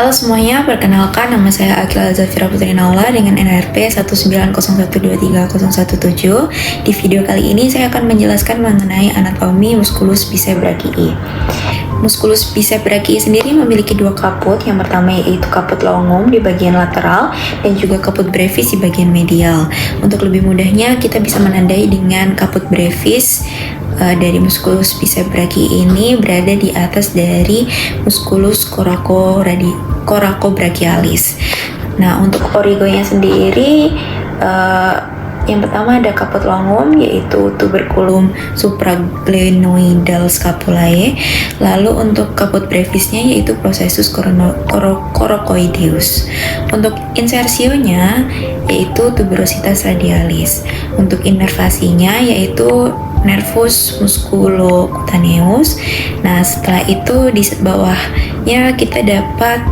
Halo semuanya, perkenalkan nama saya Akila Zafira Putri Naula dengan NRP 190123017. Di video kali ini saya akan menjelaskan mengenai anatomi musculus bicep brachii. Musculus bicep brachii sendiri memiliki dua kaput. Yang pertama yaitu kaput longum di bagian lateral dan juga kaput brevis di bagian medial. Untuk lebih mudahnya kita bisa menandai dengan kaput brevis dari musculus bicep brachii ini berada di atas dari musculus coracobrachialis. Nah, untuk origonya sendiri yang pertama ada kaput longum yaitu tuberculum supraglenoidal scapulae. Lalu untuk kaput brevisnya yaitu processus coracoideus. Untuk insersionya yaitu tuberositas radialis. Untuk inervasinya yaitu nervus musculocutaneus. Nah, setelah itu di bawahnya kita dapat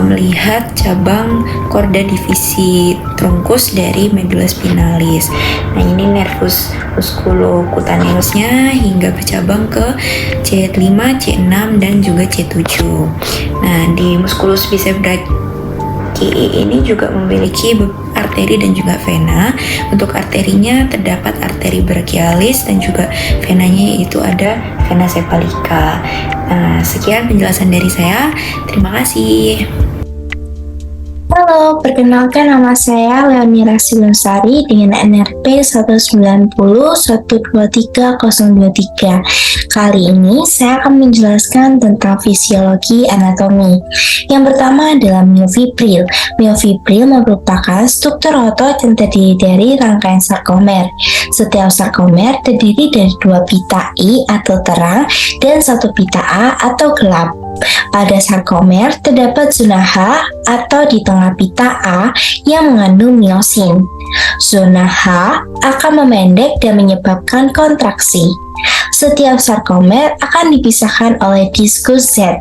melihat cabang korda divisi trunkus dari medulla spinalis. Nah, ini nervus musculocutaneusnya hingga bercabang ke C5, C6 dan juga C7. Nah, di musculus bicep brachii ini juga memiliki arteri dan juga vena. Untuk arterinya terdapat arteri brachialis dan juga venanya yaitu ada vena cephalica. Nah, sekian penjelasan dari saya. Terima kasih. Halo, perkenalkan nama saya Leonira Silosari dengan NRP 190123023. Kali ini saya akan menjelaskan tentang fisiologi anatomi. Yang pertama adalah myofibril. Myofibril merupakan struktur otot yang terdiri dari rangkaian sarkomer. Setiap sarkomer terdiri dari dua pita I atau terang dan satu pita A atau gelap. Pada sarkomer terdapat zona H atau di tengah pita A yang mengandung miosin. Zona H akan memendek dan menyebabkan kontraksi. Setiap sarkomer akan dipisahkan oleh diskus Z.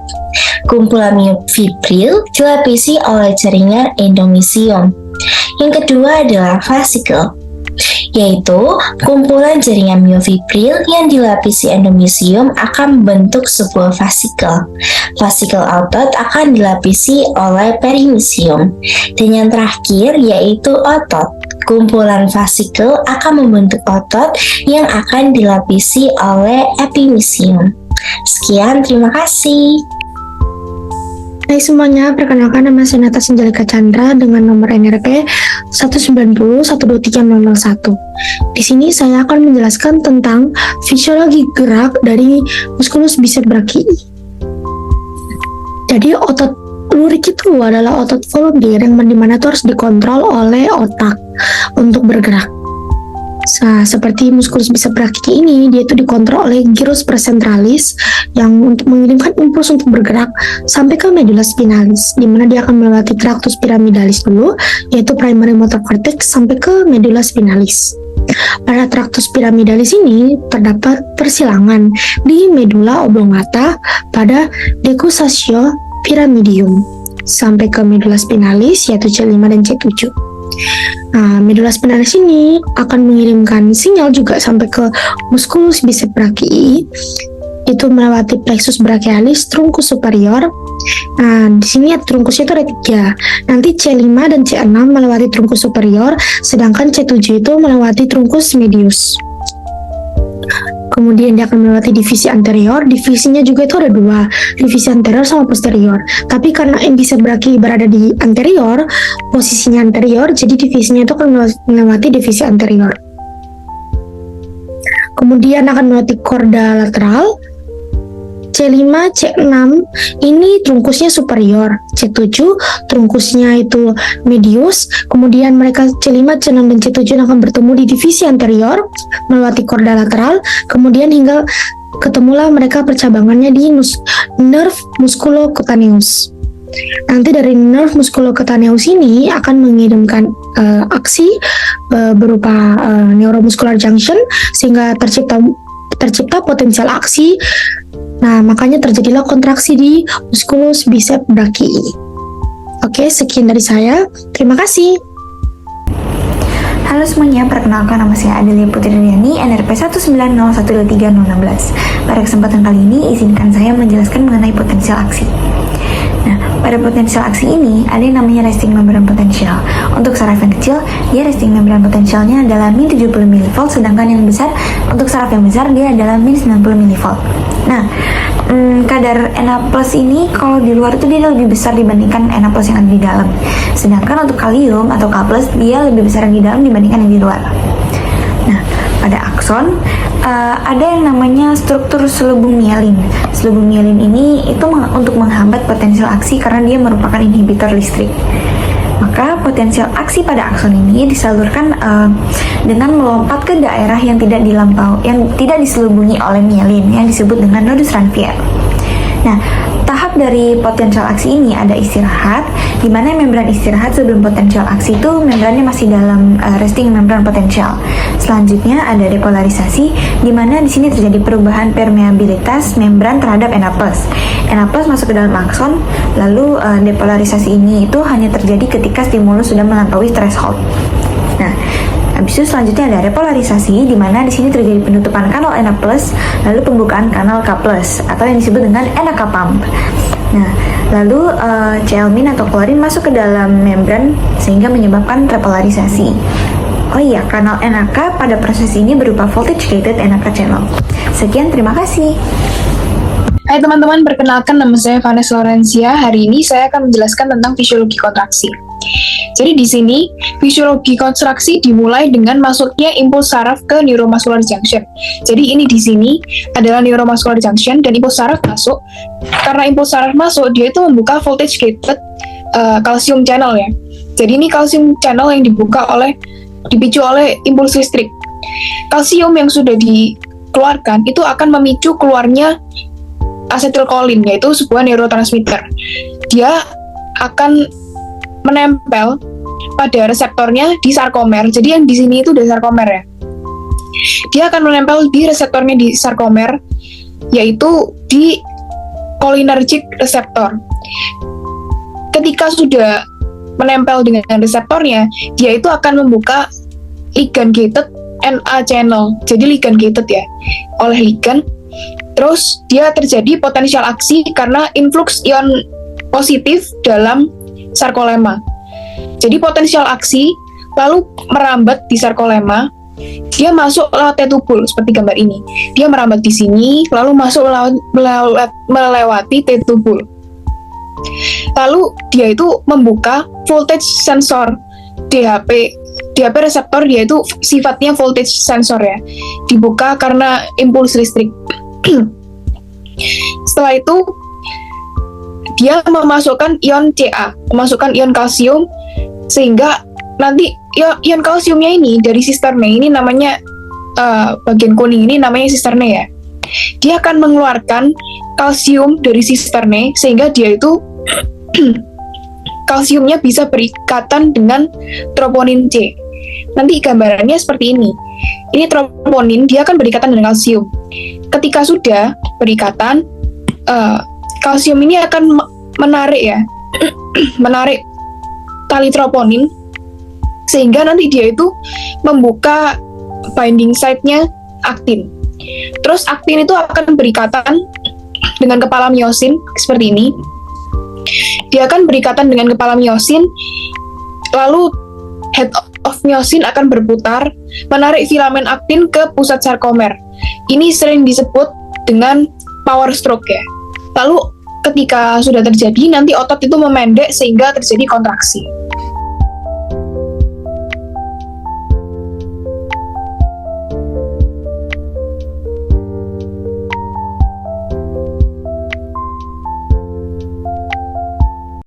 Kumpulan myofibril dilapisi oleh jaringan endomysium. Yang kedua adalah vasikel, yaitu kumpulan jaringan myofibril yang dilapisi endomysium akan membentuk sebuah vasikel. Vasikel otot akan dilapisi oleh perimysium. Dan yang terakhir yaitu otot. Kumpulan vasikel akan membentuk otot yang akan dilapisi oleh epimysium. Sekian, terima kasih. Hai semuanya, perkenalkan nama saya Nata Sinjalika Chandra dengan nomor NRP 190123001. Di sini saya akan menjelaskan tentang fisiologi gerak dari musculus bicep brachii. Jadi otot lurik itu adalah otot volunteer yang dimana itu harus dikontrol oleh otak untuk bergerak. Nah, seperti musculus bicep brachii ini, dia itu dikontrol oleh gyrus precentralis yang untuk mengirimkan impuls untuk bergerak sampai ke medulla spinalis, di mana dia akan melewati tractus pyramidalis dulu, yaitu primary motor cortex, sampai ke medulla spinalis. Pada tractus pyramidalis ini terdapat persilangan di medulla oblongata pada decussatio pyramidium sampai ke medulla spinalis yaitu C5 dan C7. Nah, medulla spinalis ini akan mengirimkan sinyal juga sampai ke musculus bicep brachii, itu melewati plexus brachialis, trunkus superior. Nah, di sini trunkusnya itu ada 3. Nanti C5 dan C6 melewati trunkus superior, sedangkan C7 itu melewati trunkus medius. Kemudian dia akan melewati divisi anterior. Divisinya juga itu ada 2, divisi anterior sama posterior. Tapi karena bicep brachii berada di anterior, posisinya anterior, jadi divisinya itu akan melewati divisi anterior. Kemudian akan melewati korda lateral. C5, C6 ini trunkusnya superior, C7 trunkusnya itu medius. Kemudian mereka C5, C6 dan C7 akan bertemu di divisi anterior melewati korda lateral. Kemudian hingga ketemulah mereka percabangannya di nerve musculocutaneus. Nanti dari nerve musculocutaneus ini akan mengirimkan aksi berupa neuromuscular junction sehingga tercipta potensial aksi. Nah, makanya terjadilah kontraksi di musculus bicep brachii. Oke, sekian dari saya. Terima kasih. Halo semuanya, perkenalkan nama saya Adelia Putri Riani, NRP 190123016. Pada kesempatan kali ini, izinkan saya menjelaskan mengenai potensial aksi. Nah, pada potensial aksi ini ada yang namanya resting membran potential. Untuk saraf yang kecil, dia resting membran potentialnya adalah min 70 mV, sedangkan yang besar untuk saraf yang besar dia adalah min 90 mV. Nah, kadar Na+ ini kalau di luar itu dia lebih besar dibandingkan Na+ yang ada di dalam. Sedangkan untuk kalium atau K+ dia lebih besar yang di dalam dibandingkan yang di luar. Nah, pada akson ada yang namanya struktur selubung mielin. Selubung mielin ini itu untuk menghambat potensial aksi karena dia merupakan inhibitor listrik. Maka potensial aksi pada akson ini disalurkan dengan melompat ke daerah yang tidak diselubungi oleh mielin yang disebut dengan nodus Ranvier. Nah, tahap dari potensial aksi ini ada istirahat, di mana membran istirahat sebelum potensial aksi itu membrannya masih dalam resting membran potensial. Selanjutnya ada depolarisasi, di mana di sini terjadi perubahan permeabilitas membran terhadap Na+. Na+ masuk ke dalam akson, lalu depolarisasi ini itu hanya terjadi ketika stimulus sudah melampaui threshold. Nah, habis itu selanjutnya ada repolarisasi, di mana di sini terjadi penutupan kanal Na+, lalu pembukaan kanal K+, atau yang disebut dengan NK pump. Nah, lalu Cl- atau klorin masuk ke dalam membran sehingga menyebabkan repolarisasi. Oh iya, kanal NK pada proses ini berupa voltage gated NK channel. Sekian, terima kasih. Hai teman-teman, perkenalkan nama saya Vanessa Lorencia. Hari ini saya akan menjelaskan tentang fisiologi kontraksi. Jadi di sini, fisiologi kontraksi dimulai dengan masuknya impuls saraf ke neuromuscular junction. Jadi ini di sini adalah neuromuscular junction dan impuls saraf masuk. Karena impuls saraf masuk, dia itu membuka voltage gated calcium channel ya. Jadi ini calcium channel yang dipicu oleh impuls listrik. Kalsium yang sudah dikeluarkan itu akan memicu keluarnya asetilkolin, yaitu sebuah neurotransmitter. Dia akan menempel pada reseptornya di sarkomer. Jadi yang di sini itu udah sarkomer ya. Dia akan menempel di reseptornya di sarkomer, yaitu di cholinergic receptor. Ketika sudah menempel dengan reseptornya, dia itu akan membuka ligand gated Na channel. Jadi ligand gated ya, oleh ligand. Terus dia terjadi potensial aksi karena influx ion positif dalam sarkolema. Jadi potensial aksi lalu merambat di sarkolema, dia masuk lewat T-tubul seperti gambar ini. Dia merambat di sini, lalu masuk melewati T-tubul. Lalu dia itu membuka voltage sensor DHP reseptor, dia itu sifatnya voltage sensor ya. Dibuka karena impuls listrik. Setelah itu dia memasukkan ion Ca, memasukkan ion kalsium, sehingga nanti ion kalsiumnya ini dari sisterne ini namanya bagian kuning ini namanya sisterne ya. Dia akan mengeluarkan kalsium dari sisterne sehingga dia itu kalsiumnya bisa berikatan dengan troponin C. Nanti gambarannya seperti ini. Ini troponin, dia akan berikatan dengan kalsium. Ketika sudah berikatan, kalsium ini akan menarik ya, menarik tali troponin, sehingga nanti dia itu membuka binding site-nya aktin. Terus aktin itu akan berikatan dengan kepala miosin seperti ini. Dia akan berikatan dengan kepala miosin, lalu head of miosin akan berputar, menarik filamen aktin ke pusat sarkomer. Ini sering disebut dengan power stroke ya. Lalu ketika sudah terjadi, nanti otot itu memendek sehingga terjadi kontraksi.